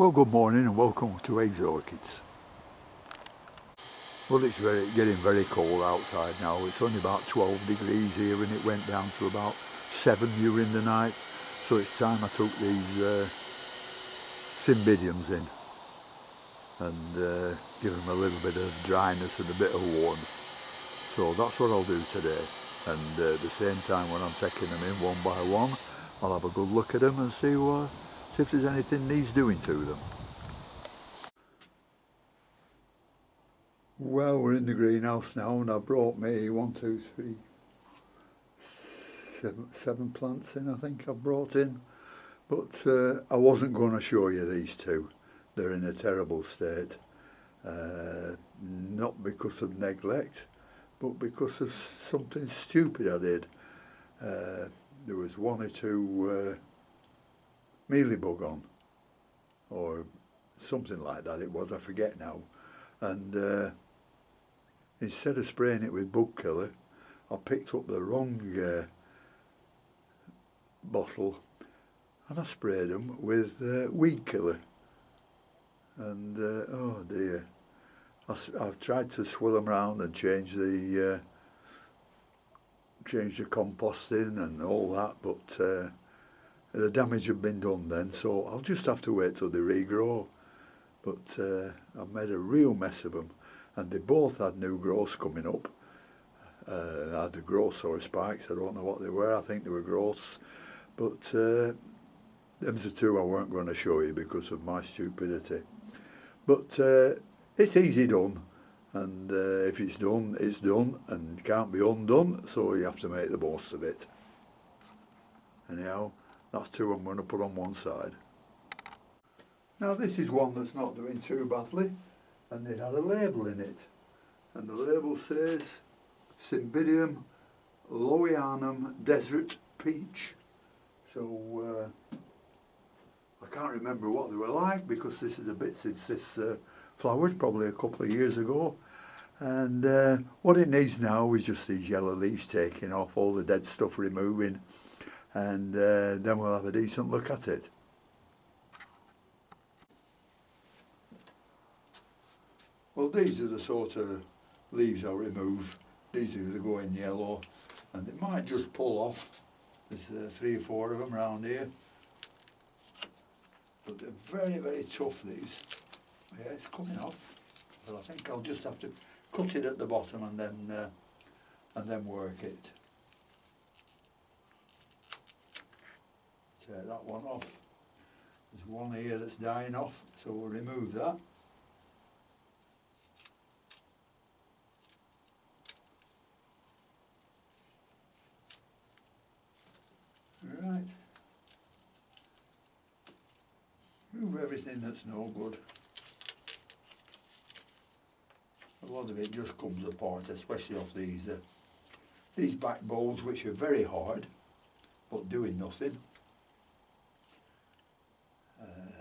Well, good morning and welcome to Eggs Orchids. Well, it's getting very cold outside now. It's only about 12 degrees here and it went down to about 7 during the night. So it's time I took these Cymbidiums in and give them a little bit of dryness and a bit of warmth. So that's what I'll do today. And at the same time, when I'm taking them in one by one, I'll have a good look at them and see if there's anything needs doing to them. Well, we're in the greenhouse now and I brought me 7 plants in, I think I've brought in. But I wasn't going to show you these two. They're in a terrible state. Not because of neglect, but because of something stupid I did. There was 1 or 2 mealybug on, or something like that it was, I forget now. And instead of spraying it with bug killer, I picked up the wrong bottle and I sprayed them with weed killer. And oh dear, I've tried to swill them around and change the composting and all that, but the damage had been done then, so I'll just have to wait till they regrow. But I've made a real mess of them, and they both had new growths coming up. I had the growths or spikes, I don't know what they were, I think they were growths, but them's the 2 I weren't going to show you because of my stupidity. But it's easy done, and if it's done, it's done, and can't be undone, so you have to make the most of it. Anyhow, that's 2 I'm going to put on one side. Now this is one that's not doing too badly, and it had a label in it, and the label says Cymbidium Lowianum Desert Peach. So I can't remember what they were like because this is a bit since this flowered, probably a couple of years ago. And what it needs now is just these yellow leaves taking off, all the dead stuff removing, and then we'll have a decent look at it. Well, these are the sort of leaves I remove. These are going yellow, and it might just pull off. There's 3 or 4 of them around here. But they're very, very tough, these. Yeah, it's coming off. But I think I'll just have to cut it at the bottom and then work it. Take that one off. There's one here that's dying off, so we'll remove that. Right. Remove everything that's no good. A lot of it just comes apart, especially off these back bowls, which are very hard, but doing nothing.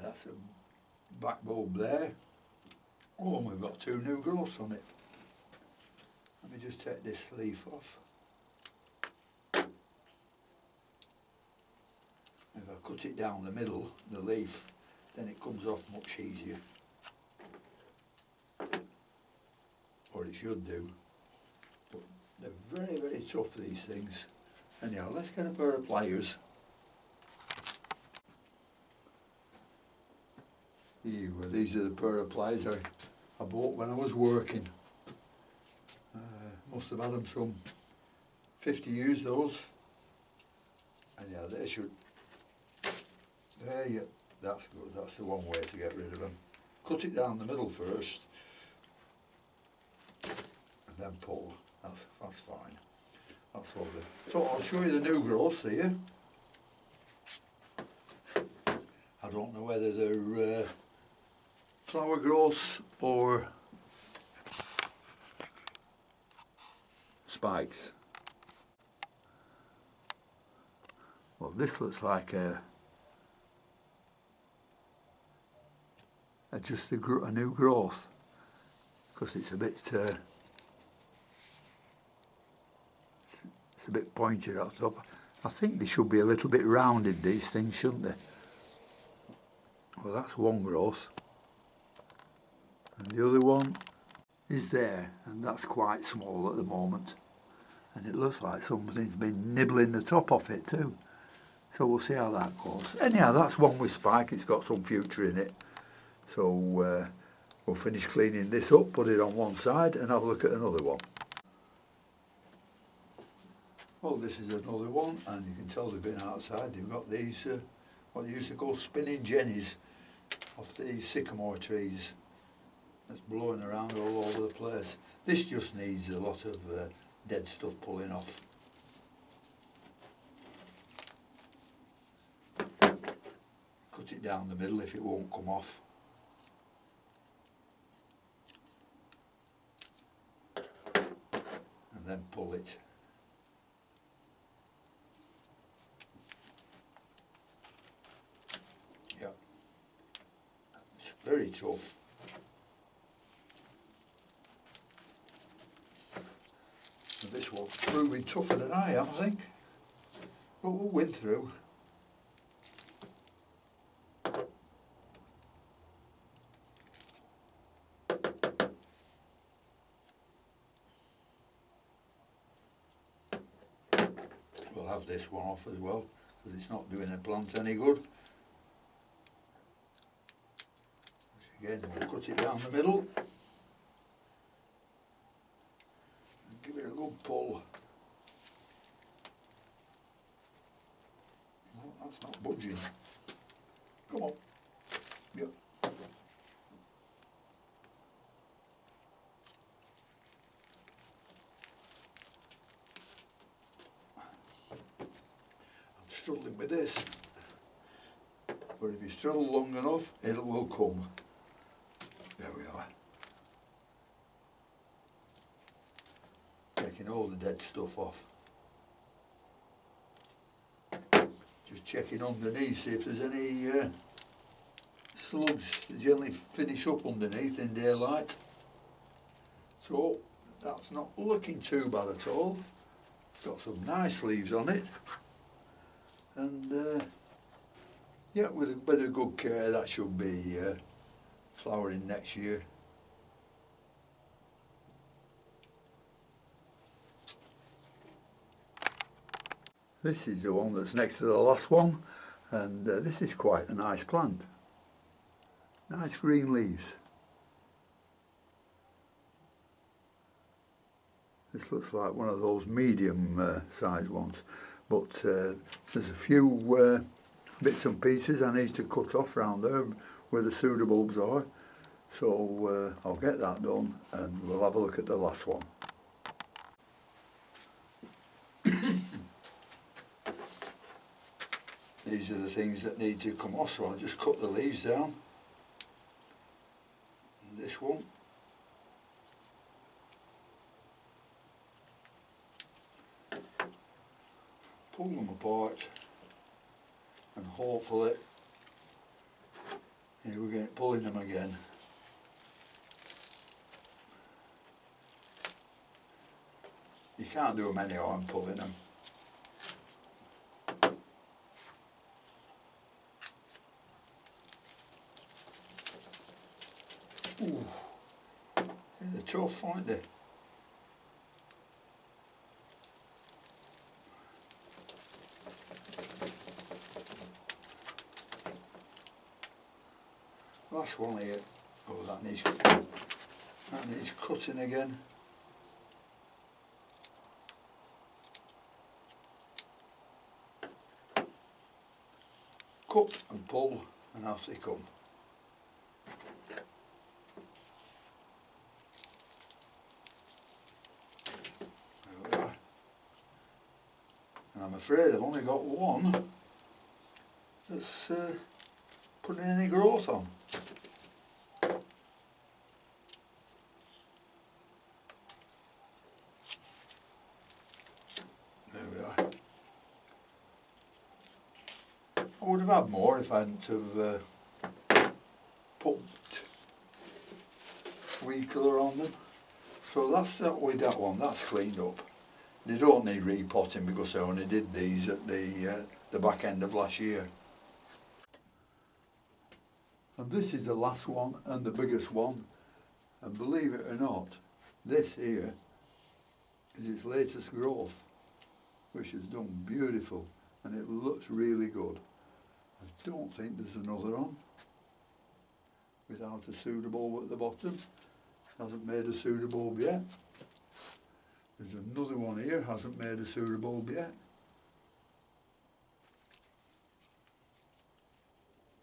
That's a back bulb there. Oh, and we've got 2 new growths on it. Let me just take this leaf off. If I cut it down the middle, the leaf, then it comes off much easier. Or it should do. But they're very, very tough, these things. Anyhow, let's get a pair of pliers. These are the pair of pliers I bought when I was working. Must have had them some 50 years, those. Anyhow, they should. There you. That's good. That's the one way to get rid of them. Cut it down the middle first, and then pull. That's fine. That's lovely. So I'll show you the new growths here. I don't know whether they're flower growths or spikes. Well, this looks like just a new growth, because it's a bit pointed at the top. I think they should be a little bit rounded, these things, shouldn't they? Well, that's one growth, and the other one is there, and that's quite small at the moment, and it looks like something's been nibbling the top off it too, so we'll see how that goes. Anyhow, that's one with spike. It's got some future in it, so we'll finish cleaning this up, put it on one side and have a look at another one. Well, this is another one, and you can tell they've been outside. They've got these what they used to call spinning jennies off these sycamore trees that's blowing around all over the place. This just needs a lot of dead stuff pulling off. Cut it down the middle if it won't come off. And then pull it. Yep. It's very tough. And this one's proving tougher than I am, I think. But we'll win through. We'll have this one off as well, because it's not doing the plant any good. Which again, we'll cut it down the middle. And give it a good pull. No, that's not budging. Come on. Yep. Struggling with this, but if you struggle long enough, it will come. There we are. Taking all the dead stuff off. Just checking underneath, see if there's any slugs. They generally finish up underneath in daylight. So that's not looking too bad at all. Got some nice leaves on it. And yeah, with a bit of good care, that should be flowering next year. This is the one that's next to the last one, and this is quite a nice plant. Nice green leaves. This looks like one of those medium sized ones. But there's a few bits and pieces I need to cut off round there where the pseudobulbs are. So I'll get that done and we'll have a look at the last one. These are the things that need to come off, so I'll just cut the leaves down. And this one. Pull them apart and hopefully here we go, pulling them again. You can't do them anyhow, I'm pulling them. Ooh, they're tough, aren't they? Last one here. Oh, that needs cutting again. Cut and pull, and off they come. There we are. And I'm afraid I've only got one that's putting any growth on. I would have had more if I hadn't have put weed colour on them. So that's that with that one, that's cleaned up. They don't need repotting because I only did these at the back end of last year. And this is the last one and the biggest one. And believe it or not, this here is its latest growth, which has done beautiful, and it looks really good. I don't think there's another on without a pseudobulb at the bottom. Hasn't made a pseudobulb yet. There's another one here, hasn't made a pseudobulb yet.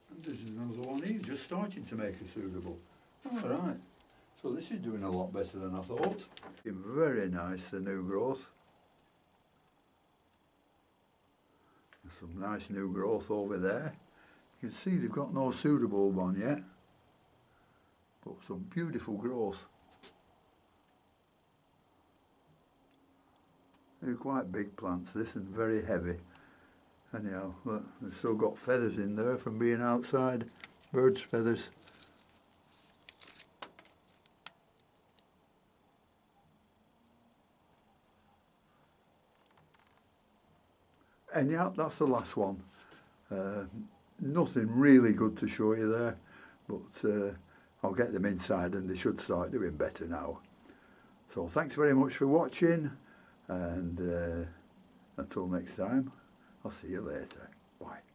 And there's another one here, just starting to make a pseudobulb. Alright, so this is doing a lot better than I thought. Very nice, the new growth. There's some nice new growth over there. You can see they've got no pseudobulb on yet, but some beautiful growth. They're quite big plants, this, and very heavy. Anyhow, look, they've still got feathers in there from being outside, birds' feathers. Anyhow, that's the last one. Nothing really good to show you there, but I'll get them inside and they should start doing better now. So thanks very much for watching, and until next time, I'll see you later. Bye.